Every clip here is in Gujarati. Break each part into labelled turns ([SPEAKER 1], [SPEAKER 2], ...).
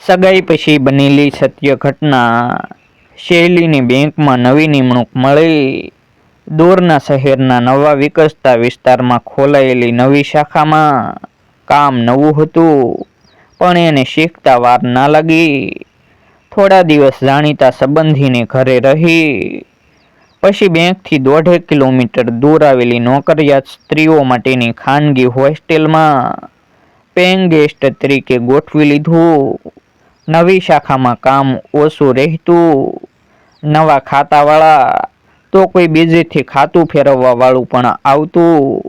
[SPEAKER 1] સગાઈ પછી બનેલી સત્ય ઘટના. શૈલીની બેંકમાં નવી નિમણૂક મળી. દૂરના શહેરના નવા વિકસતા વિસ્તારમાં ખોલાયેલી નવી શાખામાં કામ નવું હતું, પણ એને શીખતા વાર ના લાગી. થોડા દિવસ જાણીતા સંબંધીને ઘરે રહી. પછી બેંકથી 1.5 કિલોમીટર દૂર આવેલી નોકરિયાત સ્ત્રીઓ માટેની ખાનગી હોસ્ટેલમાં પેઇંગ ગેસ્ટ તરીકે ગોઠવી લીધું. નવી શાખામાં કામ ઓછું રહેતું, નવા ખાતાવાળા, તો કોઈ બીજેથી ખાતું ફેરવવા વાળું પણ આવતું.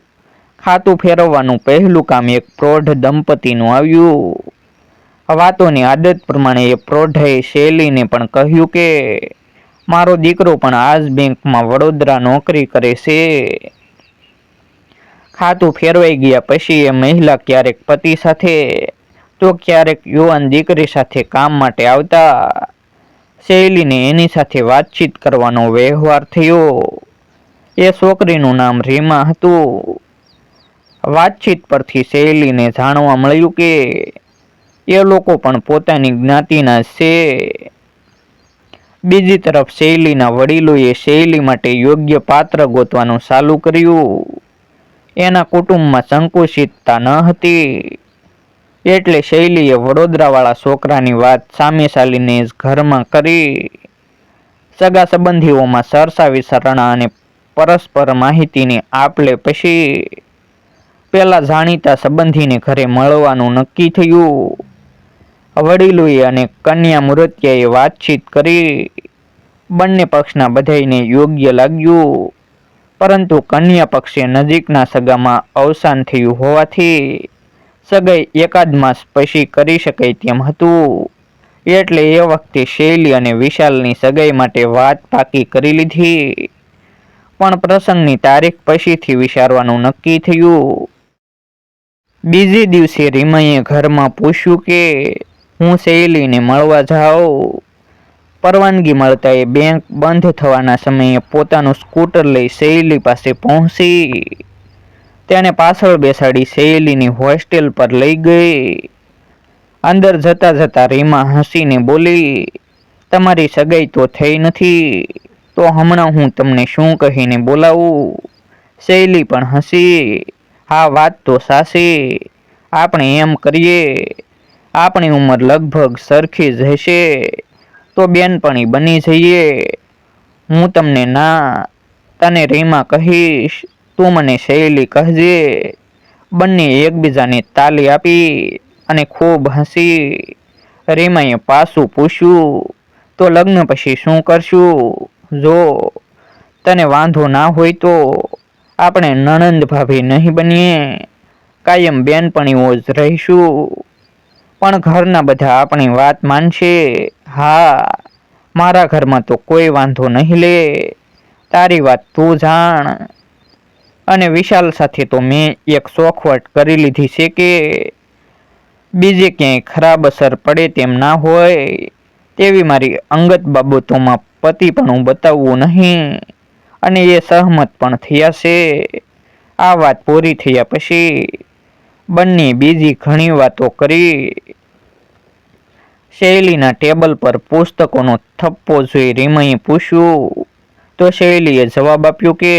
[SPEAKER 1] ખાતું ફેરવવાનું પહેલું કામ એક પ્રૌઢ દંપતીનું આવ્યું. વાતોની આદત પ્રમાણે એ પ્રૌઢાએ શૈલીને પણ કહ્યું કે મારો દીકરો પણ આ જ બેંકમાં વડોદરા નોકરી કરે છે. ખાતું ફેરવાઈ ગયા પછી એ મહિલા ક્યારેક પતિ સાથે તો ક્યારેક યુવાન દીકરી સાથે કામ માટે આવતા. શૈલીને એની સાથે વાતચીત કરવાનો વ્યવહાર થયો. એ છોકરીનું નામ રીમા હતું. વાતચીત પરથી શૈલીને જાણવા મળ્યું કે એ લોકો પણ પોતાની જ્ઞાતિના જ છે. બીજી તરફ શૈલીના વડીલોએ શૈલી માટે યોગ્ય પાત્ર ગોતવાનું ચાલુ કર્યું. એના કુટુંબમાં સંકુચિતતા ન હતી, એટલે શૈલીએ વડોદરાવાળા છોકરાની વાત સામે ચાલીને જ ઘરમાં કરી. સગા સંબંધીઓમાં ચર્ચા વિચારણા અને પરસ્પર માહિતીની આપ-લે પછી પેલા જાણીતા સંબંધીને ઘરે મળવાનું નક્કી થયું. વડીલોએ અને કન્યા મૂર્તિયાએ વાતચીત કરી. બંને પક્ષના બધાયને યોગ્ય લાગ્યું, પરંતુ કન્યા પક્ષે નજીકના સગામાં અવસાન થયું હોવાથી સગાઈ એકાદ માસ પછી કરી શકાય તેમ હતું. એટલે એ વખતે શૈલી અને વિશાલની સગાઈ માટે વાત પાકી કરી લીધી. પણ પ્રસંગની તારીખ પછીથી વિચારવાનું નક્કી થયું. બીજે દિવસે રીમાએ ઘરમાં પૂછ્યું કે હું શૈલીને મળવા જાઉં. પરવાનગી મળતા એ બેંક બંધ થવાના સમયે પોતાનું સ્કૂટર લઈ શૈલી પાસે પહોંચી. તેને પાછળ બેસાડી શૈલીની હોસ્ટેલ પર લઈ ગઈ. અંદર જતા જતા રીમા હસીને બોલી, તમારી સગાઈ તો થઈ નથી, તો હમણાં હું તમને શું કહીને બોલાવું? શૈલી પણ હસી, હા વાત તો સાચી. આપણે એમ કરીએ, આપણી ઉંમર લગભગ સરખી જ હશે, તો બેનપણી બની જઈએ. હું તમને ના, તને રીમા કહીશ, તું મને શૈલી કહેજે. બંને એકબીજાને તાલી આપી અને ખૂબ હસી. રીમાએ પાછું પૂછ્યું, તો લગ્ન પછી શું કરશું? જો તને વાંધો ના હોય તો આપણે નણંદ ભાભી નહીં બનીએ, કાયમ બેનપણીઓ જ રહીશું. પણ ઘરના બધા આપણી વાત માનશે. હા, મારા ઘરમાં તો કોઈ વાંધો નહીં લે, તારી વાત તું જાણ. અને વિશાલ સાથે તો મેં એક ચોખવટ કરી લીધી છે કે બીજે ક્યાંય ખરાબ અસર પડે તેમ ના હોય તેવી મારી અંગત બાબતોમાં પતિપણું બતાવવું નહીં. અને એ સહમત પણ થયા છે. આ વાત પૂરી થયા પછી બંને બીજી ઘણી વાતો કરી. શૈલીના ટેબલ પર પુસ્તકોનો થપ્પો જોઈ રીમાએ પૂછ્યું, તો શૈલીએ જવાબ આપ્યો કે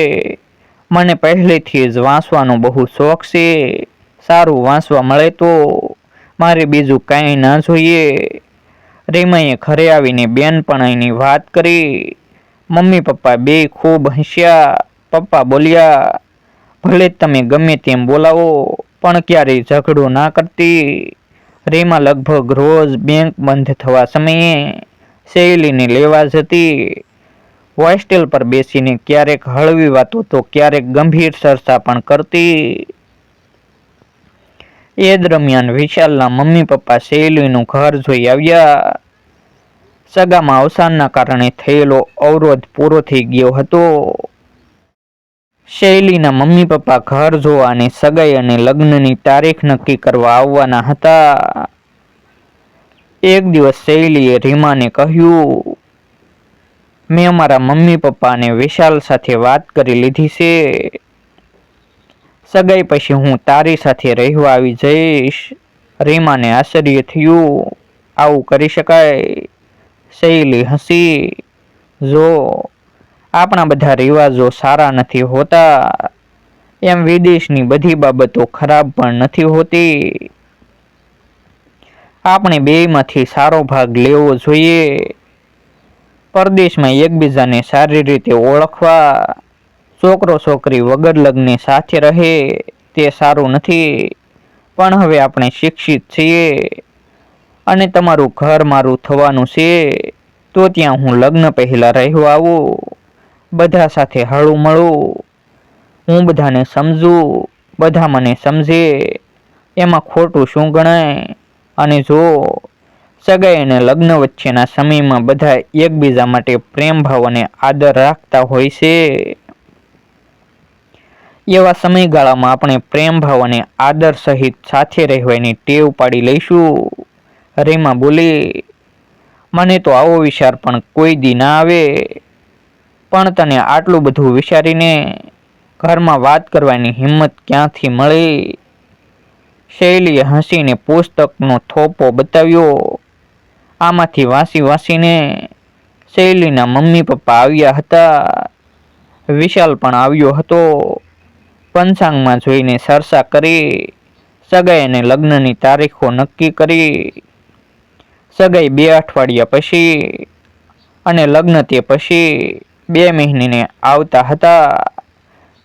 [SPEAKER 1] મને પહેલેથી જ વાંચવાનો બહુ શોખ છે. સારું વાંચવા મળે તો મારે બીજું કાંઈ ના જોઈએ. રીમાએ ઘરે આવીને બેનપણાઈની વાત કરી. મમ્મી પપ્પા બેય ખૂબ હસ્યા. પપ્પા બોલ્યા, ભલે તમે ગમે તેમ બોલાવો, પણ ક્યારેય ઝઘડો ના કરતી. રીમા લગભગ રોજ બેંક બંધ થવા સમયે શૈલીને લેવા જતી. હોસ્ટેલ પર બેસીને ક્યારેક હળવી વાતો તો ક્યારેક ગંભીર ચર્ચા પણ કરતી. એ દરમિયાન વિશાલના મમ્મી પપ્પા શૈલીનું ઘર જોઈ આવ્યા. સગામાં અવસાનના કારણે થયેલો અવરોધ પૂરો થઈ ગયો હતો. શૈલીના મમ્મી પપ્પા ઘર જોવા અને સગાઈ અને લગ્નની તારીખ નક્કી કરવા આવવાના હતા. એક દિવસ શૈલીએ રીમાને કહ્યું, મેં મારા મમ્મી પપ્પા અને વિશાલ સાથે વાત કરી લીધી છે. સગાઈ પછી હું તારી સાથે રહેવા આવી જઈશ. રીમાને આશ્ચર્ય થયું. આવું કરી શકાય? શૈલી હસી. જો આપણા બધા રિવાજો સારા નથી હોતા, એમ વિદેશની બધી બાબતો ખરાબ પણ નથી હોતી. આપણે બેયમાંથી સારો ભાગ લેવો જોઈએ. પરદેશમાં એકબીજાને સારી રીતે ઓળખવા, છોકરો છોકરી વગર લગ્ને સાથે રહે તે સારું નથી. પણ હવે આપણે શિક્ષિત છીએ અને તમારું ઘર મારું થવાનું છે, તો ત્યાં હું લગ્ન પહેલા રહેવા આવું, બધા સાથે હળું મળું, હું બધાને સમજું, બધા મને સમજે, એમાં ખોટું શું ગણાય? અને જો સગાઈ અને લગ્ન વચ્ચેના સમયમાં બધા એકબીજા માટે પ્રેમ ભાવ અને આદર રાખતા હોય છે, એવા સમયગાળામાં આપણે પ્રેમ ભાવ અને આદર સહિત સાથે રહેવાની ટેવ પાડી લઈશું. રીમા બોલી, મને તો આવો વિચાર પણ કોઈ દી ના આવે, પણ તને આટલું બધું વિચારીને ઘરમાં વાત કરવાની હિંમત ક્યાંથી મળી? શૈલીએ હસીને પુસ્તકનો થોપો બતાવ્યો. આમાંથી વાંચી વાંચીને શૈલીના મમ્મી પપ્પા આવ્યા હતા. વિશાલ પણ આવ્યો હતો. પંચાંગમાં જોઈને ચર્ચા કરી, સગાઈ અને લગ્નની તારીખો નક્કી કરી. સગાઈ 2 અઠવાડિયા પછી અને લગ્ન તે પછી 2 મહિને આવતા હતા.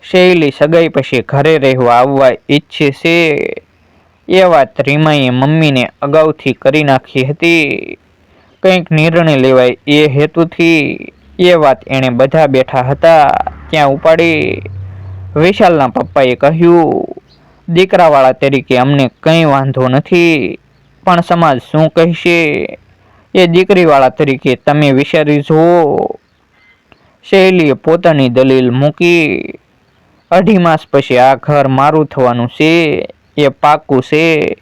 [SPEAKER 1] શૈલી સગાઈ પછી ઘરે રહેવા આવવા ઈચ્છે છે, એ વાત રીમાએ મમ્મીને અગાઉથી કરી નાખી હતી. કંઈક નિર્ણય લેવાય એ હેતુથી એ વાત એણે બધા બેઠા હતા ત્યાં ઉપાડી. વિશાલના પપ્પાએ કહ્યું, દીકરાવાળા તરીકે અમને કંઈ વાંધો નથી, પણ સમાજ શું કહેશે એ દીકરીવાળા તરીકે તમે વિચારી જુઓ. શૈલીએ પોતાની દલીલ મૂકી. 2.5 માસ પછી આ ઘર મારું થવાનું છે, એ પાક્કું છે,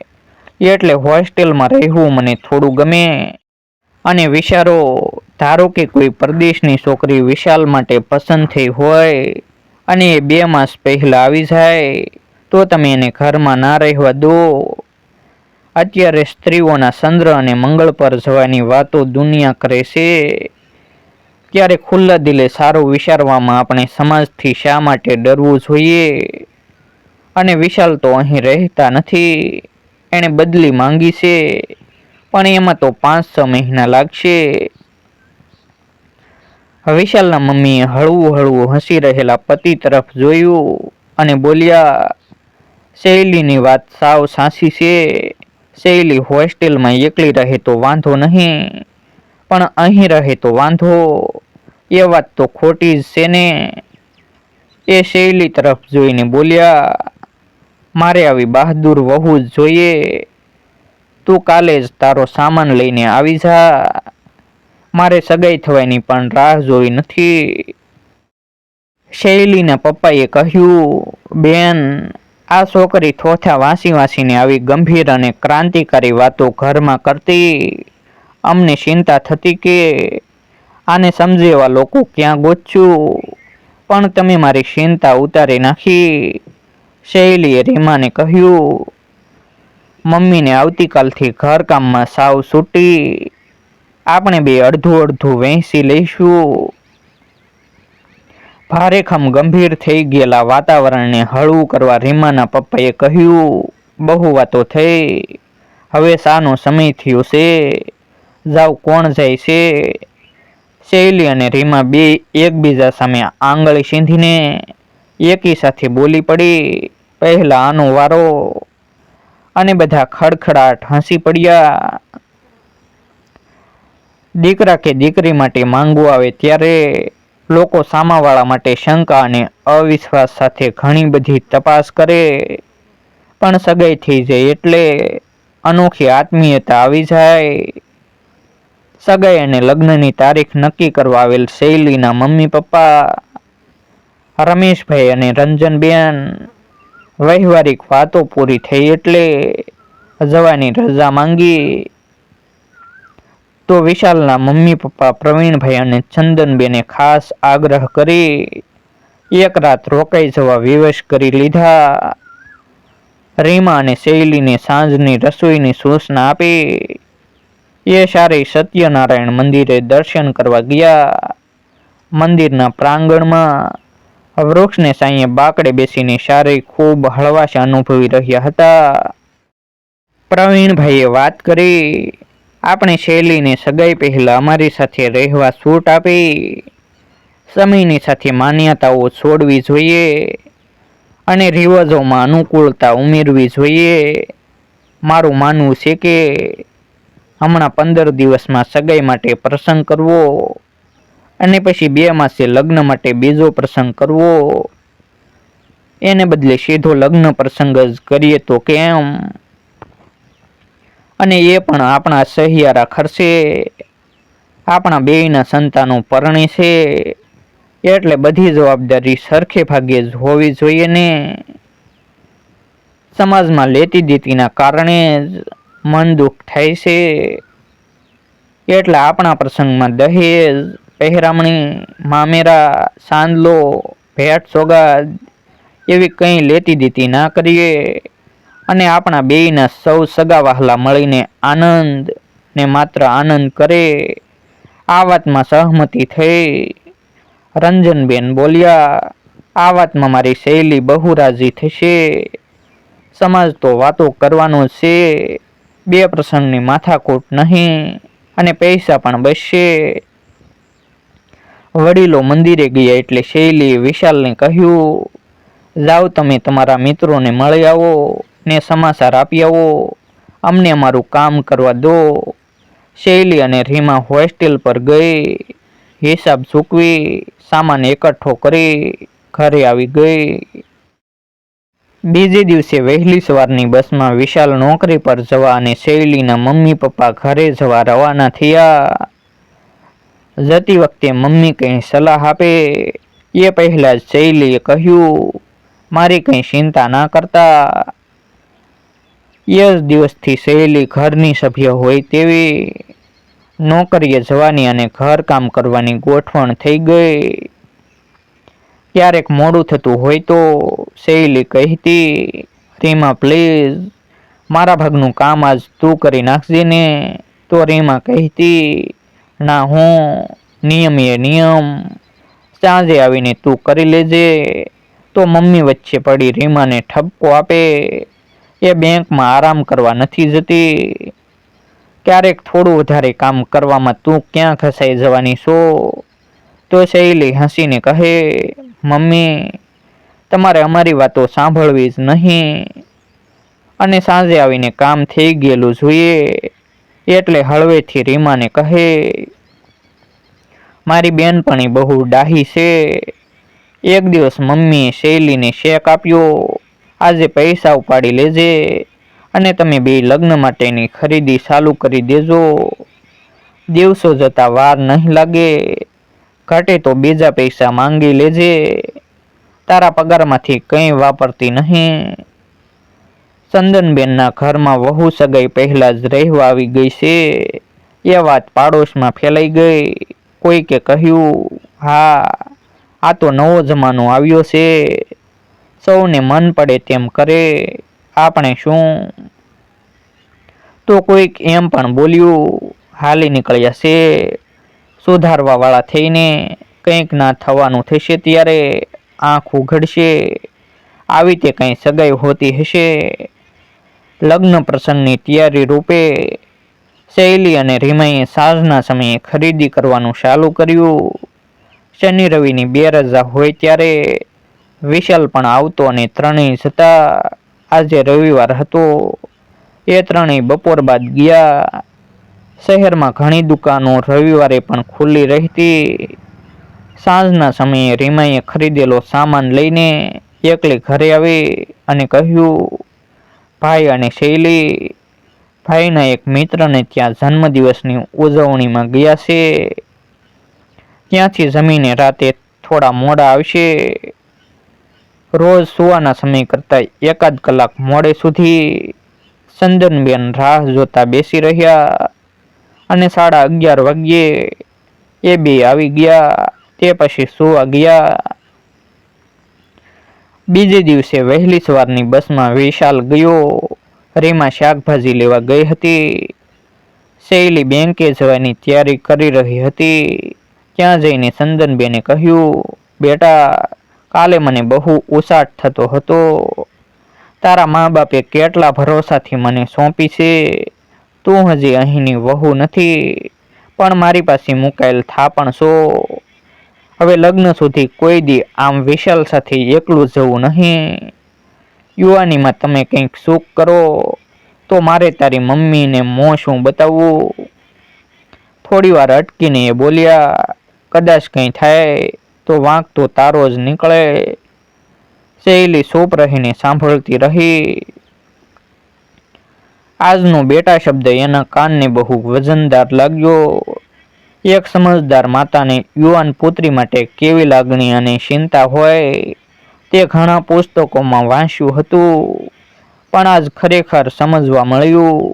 [SPEAKER 1] એટલે હોસ્ટેલમાં રહેવું મને થોડું ગમે. અને વિચારો, ધારો કે કોઈ પરદેશની છોકરી વિશાલ માટે પસંદ થઈ હોય અને એ 2 માસ પહેલા આવી જાય, તો તમે એને ઘરમાં ના રહેવા દો. અત્યારે સ્ત્રીઓના ચંદ્ર અને મંગળ પર જવાની વાતો દુનિયા કરે છે, ત્યારે ખુલ્લા દિલે સારું વિચારવામાં આપણે સમાજથી શા માટે ડરવું જોઈએ? અને વિશાલ તો અહીં રહેતા નથી, એણે બદલી માંગી છે, પણ એમાં તો 5-6 મહિના લાગશે. વિશાલના મમ્મીએ હળવું હળવું હસી રહેલા પતિ તરફ જોયું અને બોલ્યા, શૈલીની વાત સાવ સાચી છે. શૈલી હોસ્ટેલમાં એકલી રહે તો વાંધો નહીં, પણ અહીં રહે તો વાંધો. એ વાત તો ખોટી જ છે ને? એ શૈલી તરફ જોઈને બોલ્યા, મારે આવી બહાદુર વહુ જ જોઈએ. તું કાલે જ તારો સામાન લઈને આવી જા. મારે સગાઈ થવાની પણ રાહ જોઈ નથી. શૈલીના પપ્પાએ કહ્યું, બેન, આ છોકરી થોથા વાંચી વાંચીને આવી ગંભીર અને ક્રાંતિકારી વાતો ઘરમાં કરતી. અમને ચિંતા થતી કે આને સમજે એવા લોકો ક્યાં ગોતશું, પણ તમે મારી ચિંતા ઉતારી નાખી. શૈલીએ રીમાને કહ્યું, મમ્મીને આવતીકાલથી ઘરકામમાં સાવ છૂટી. આપણે બે અડધું અડધું વહેંચી લઈશું. ભારેખમ ગંભીર થઈ ગયેલા વાતાવરણને હળવું કરવા રીમાના પપ્પાએ કહ્યું, બહુ વાતો થઈ, હવે શાનો સમય થયો છે, જાવ કોણ જાય છે? શૈલી અને રીમા બે એકબીજા સામે આંગળી સીંધીને એકી સાથે બોલી પડી, પહેલા આનો વારો. અને બધા ખડખડાટ હસી પડ્યા. દીકરા કે દીકરી માટે માંગવું આવે ત્યારે લોકો સામાવાળા માટે શંકા અને અવિશ્વાસ સાથે ઘણી બધી તપાસ કરે, પણ સગાઈ થઈ જાય એટલે અનોખી આત્મીયતા આવી જાય. સગાઈ અને લગ્નની તારીખ નક્કી કરવા આવેલ શૈલીના મમ્મી પપ્પા રમેશભાઈ અને રંજનબેન વહેવારીક વાતો પૂરી થઈ એટલે જવાની રજા માંગી. તો વિશાલના મમ્મી પપ્પા પ્રવીણભાઈ અને ચંદનબેને ખાસ આગ્રહ કરી 1 રાત રોકાઈ જવા વિવશ કરી લીધા. રીમા અને શૈલીને સાંજની રસોઈની સૂચના આપી. એ સારી સત્યનારાયણ મંદિરે દર્શન કરવા ગયા. મંદિરના પ્રાંગણમાં વૃક્ષને સાંયે બાકડે બેસીને સારી ખૂબ હળવાશ અનુભવી રહ્યા હતા. પ્રવીણભાઈએ વાત કરી, આપણે શૈલીને સગાઈ પહેલા અમારી સાથે રહેવા છૂટ આપી. સમયની સાથે માન્યતાઓ છોડવી જોઈએ અને રિવાજોમાં અનુકૂળતા ઉમેરવી જોઈએ. મારું માનવું છે કે હમણાં 15 દિવસમાં સગાઈ માટે પ્રસંગ કરવો અને પછી 2 માસે લગ્ન માટે બીજો પ્રસંગ કરવો, એને બદલે સીધો લગ્ન પ્રસંગ જ કરીએ તો કેમ? અને એ પણ આપણા સહિયારા ખર્ચે. આપણા બેયના સંતાનો પરણે છે એટલે બધી જવાબદારી સરખે ભાગે જ હોવી જોઈએ ને. સમાજમાં લેતી દેતીના કારણે જ મન દુઃખ થાય છે. એટલે આપણા પ્રસંગમાં દહેજ, પહેરામણી, મામેરા, સાંદલો, ભેટ સોગાદ એવી કંઈ લેતી દેતી ના કરીએ અને આપણા બેયના સૌ સગા વહાલા મળીને આનંદ ને માત્ર આનંદ કરે. આ વાતમાં સહમતી થઈ. રંજનબેન બોલ્યા, આ વાતમાં મારી શૈલી બહુ રાજી થશે. સમાજ તો વાતો કરવાનો છે. 2 પ્રસંગની માથાકૂટ નહીં અને પૈસા પણ બચશે. વડીલો મંદિરે ગયા એટલે શૈલીએ વિશાલને કહ્યું, જાઓ તમે તમારા મિત્રોને મળી આવો ને સમાચાર આપી આવો. અમને અમારું કામ કરવા દો. શૈલી અને રીમા હોસ્ટેલ પર ગઈ. હિસાબ ચૂકવી, સામાન એકઠો કરી ઘરે આવી ગઈ. બીજે દિવસે વહેલી સવારની બસમાં વિશાલ નોકરી પર જવા અને શૈલીના મમ્મી પપ્પા ઘરે જવા રવાના થયા. જતી વખતે મમ્મી કંઈ સલાહ આપે એ પહેલા જ શૈલીએ કહ્યું, મારી કંઈ ચિંતા ના કરતા. એ જ દિવસથી શૈલી ઘરની સભ્ય હોય તેવી નોકરીએ જવાની અને ઘરકામ કરવાની ગોઠવણ થઈ ગઈ. ક્યારેક મોડું થતું હોય તો શૈલી કહેતી, રીમા પ્લીઝ મારા ભાગનું કામ આજ તું કરી નાખજે ને. તો રીમા કહેતી, ના હું નિયમ એ નિયમ, સાંજે આવીને તું કરી લેજે. તો મમ્મી વચ્ચે પડી રીમાને ઠપકો આપે, એ બેંકમાં આરામ કરવા નથી જતી. ક્યારેક થોડું વધારે કામ કરવામાં તું ક્યાં ખસાઈ જવાની છો? તો શૈલી હસીને કહે, મમ્મી તમારે અમારી વાતો સાંભળવી જ નહીં અને સાંજે આવીને કામ થઈ ગયેલું જોઈએ. એટલે હળવેથી રીમાને કહે, મારી બેનપણી બહુ ડાહી છે. એક દિવસ મમ્મીએ શૈલીને શેક આપ્યો, આજે પૈસા ઉપાડી લેજે અને તમે 2 લગ્ન માટેની ખરીદી ચાલુ કરી દેજો. દિવસો જતા વાર નહીં લાગે. ઘટે તો બીજા પૈસા માંગી લેજે. તારા પગારમાંથી કંઈ વાપરતી નહીં. ચંદનબેનના ઘરમાં વહુ સગાઈ પહેલા જ રહેવા આવી ગઈ છે. એ વાત પાડોશમાં ફેલાઈ ગઈ. કોઈકે કહ્યું, હા આ તો નવો જમાનો આવ્યો છે. સૌને મન પડે તેમ કરે, આપણે શું? તો કોઈક એમ પણ બોલ્યું, હાલી નીકળ્યા છે. સુધારવા વાળા થઈને કંઈક ના થવાનું થશે ત્યારે આંખ ઉઘડશે. આવી તે કંઈ સગાઈ હોતી હશે. લગ્ન પ્રસંગની તૈયારી રૂપે શૈલી અને રીમાએ સાંજના સમયે ખરીદી કરવાનું ચાલુ કર્યું. શનિ રવિની 2 રજા હોય ત્યારે વિશાલ પણ આવતો અને ત્રણેય જતા. આજે રવિવાર હતો. એ ત્રણેય બપોર બાદ ગયા. શહેરમાં ઘણી દુકાનો રવિવારે પણ ખુલ્લી રહેતી. સાંજના સમયે રીમાએ ખરીદેલો સામાન લઈને એકલી ઘરે આવી અને કહ્યું, ભાઈ અને શૈલી ભાઈના એક મિત્રને ત્યાં જન્મદિવસની ઉજવણીમાં ગયા છે. ત્યાંથી જમીને રાતે થોડા મોડા આવશે. રોજ સુવાના સમય કરતાં 1 કલાક મોડે સુધી. ચંદનબેન રાહ જોતા બેસી રહ્યા અને 11:30 વાગ્યે એ 2 આવી ગયા. તે પછી સુવા ગયા. બીજે દિવસે વહેલી સવારની બસમાં વિશાલ ગયો. રીમા શાકભાજી લેવા ગઈ હતી. શૈલી બેંકે જવાની તૈયારી કરી રહી હતી. ત્યાં જઈને ચંદનબેને કહ્યું, બેટા, કાલે મને બહુ ઉસાટ થતો હતો. તારા મા બાપે કેટલા ભરોસાથી મને સોંપી છે. તું હજી અહીંની વહુ નથી, પણ મારી પાસે મુકાયેલ થાપણ છો. હવે લગ્ન સુધી કોઈ દી આમ વિશાલ સાથે એકલું જવું નહીં. યુવાનીમાં તમે કંઈક સુખ કરો તો મારે તારી મમ્મીને મોં શું બતાવવું. થોડી વાર અટકીને એ બોલ્યા, કદાચ કંઈ થાય તો વાંક તો તારો જ નીકળે. શૈલી ચૂપ રહીને સાંભળતી રહી. આજનો બેટા શબ્દ એના કાનને બહુ વજનદાર લાગ્યો. એક સમજદાર માતાને યુવાન પુત્રી માટે કેવી લાગણી અને ચિંતા હોય તે ઘણા પુસ્તકોમાં વાંચ્યું હતું, પણ આજ ખરેખર સમજવા મળ્યું.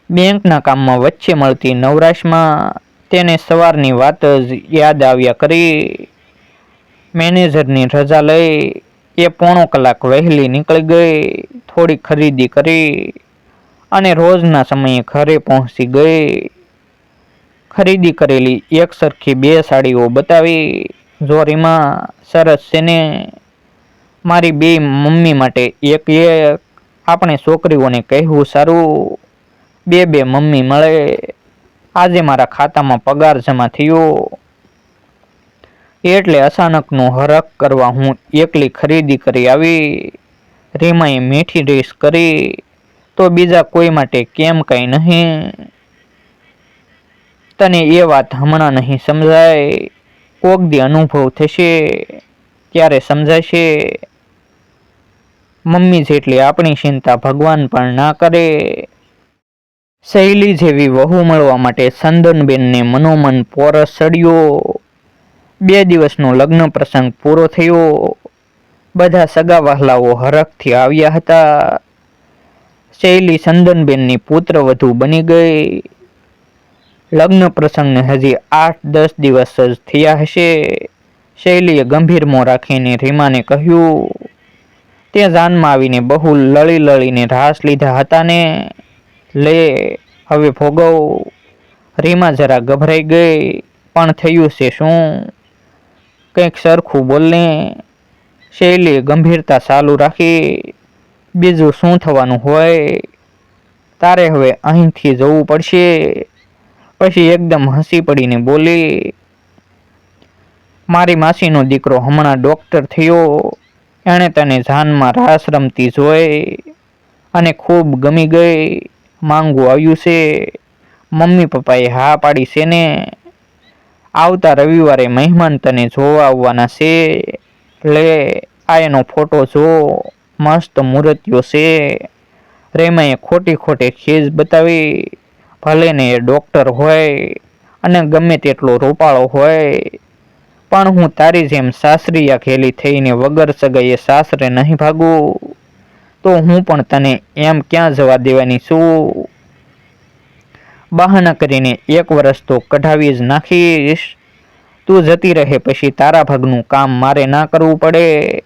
[SPEAKER 1] બેંકના કામમાં વચ્ચે મળતી નવરાશમાં તેને સવારની વાત જ યાદ આવ્યા કરી. મેનેજરની રજા લઈ એ પોણો કલાક વહેલી નીકળી ગઈ. થોડી ખરીદી કરી અને રોજના સમયે ઘરે પહોંચી ગઈ. ખરીદી કરેલી એક સરખી 2 સાડીઓ બતાવી. જો રીમા, સરસ છે ને? મારી 2 મમ્મી માટે એક એક. આપણે છોકરીઓને કહેવું સારું, 2 મમ્મી મળે. આજે મારા ખાતામાં પગાર જમા થયો એટલે અચાનકનો હરખ કરવા હું એકલી ખરીદી કરી આવી. રીમાએ મીઠી રીસ કરી, તો બીજા કોઈ માટે કેમ કંઈ નહીં? તને એ વાત હમણાં નહીં સમજાય, કોક દી અનુભવ થશે ત્યારે સમજાશે. મમ્મી જેટલી આપણી ચિંતા ભગવાન પણ ના કરે. શૈલી જેવી વહુ મળવા માટે ચંદનબેનને મનોમન પોરસ ચડ્યો. 2 દિવસનો લગ્ન પ્રસંગ પૂરો થયો. બધા સગા વહાલાઓ હરખથી આવ્યા હતા. શૈલી ચંદનબેનની પુત્રવધુ બની ગઈ. લગ્ન પ્રસંગને હજી 8-10 દિવસ જ થયા હશે. શૈલીએ ગંભીર મોં રાખીને રીમાને કહ્યું, તે જાનમાં આવીને બહુ લળી લળીને રાસ લીધા હતા ને, લે હવે ભોગવ. રીમા જરા ગભરાઈ ગઈ, પણ થયું છે શું? કંઈક સરખું બોલને. શૈલીએ ગંભીરતા ચાલુ રાખી, બીજું શું થવાનું હોય? તારે હવે અહીંથી જવું પડશે. પછી એકદમ હસી પડીને બોલી, મારી માસીનો દીકરો હમણાં ડોક્ટર થયો. એણે તને જાનમાં રાસ રમતી જોઈ અને ખૂબ ગમી ગઈ. માંગવું આવ્યું છે. મમ્મી પપ્પાએ હા પાડી છે ને. આવતા રવિવારે મહેમાન તને જોવા આવવાના છે. લે આ એનો ફોટો જો, મસ્ત મૂર્તિઓ છે. રેમાએ ખોટી ખોટી ખીજ બતાવી. ભલે ને એ ડોક્ટર હોય અને ગમે તેટલો રૂપાળો હોય, પણ હું તારી જેમ સાસરિયા ઘેલી થઈને વગર સગાઈએ સાસરે નહીં ભાગું. તો હું પણ તને એમ ક્યાં જવા દેવાની છું? બહાના કરીને 1 વર્ષ તો કઢાવી જ નાખીશ. તું જતી રહે પછી તારા ભાગનું કામ મારે ના કરવું પડે.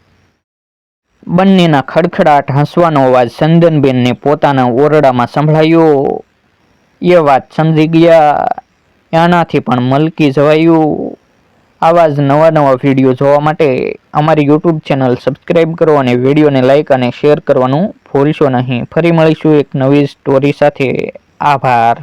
[SPEAKER 1] બંનેના ખડખડાટ હસવાનો અવાજ ચંદનબેનને પોતાના ઓરડામાં સંભળાયો. એ વાત સમજી ગયા. એનાથી પણ મલકી જવાયું. આવા જ નવા વિડીયો જોવા માટે અમારી યુટ્યુબ ચેનલ સબસ્ક્રાઈબ કરો અને વિડીયોને લાઇક અને શેર કરવાનું ભૂલશો નહીં. ફરી મળીશું એક નવી સ્ટોરી સાથે. આભાર.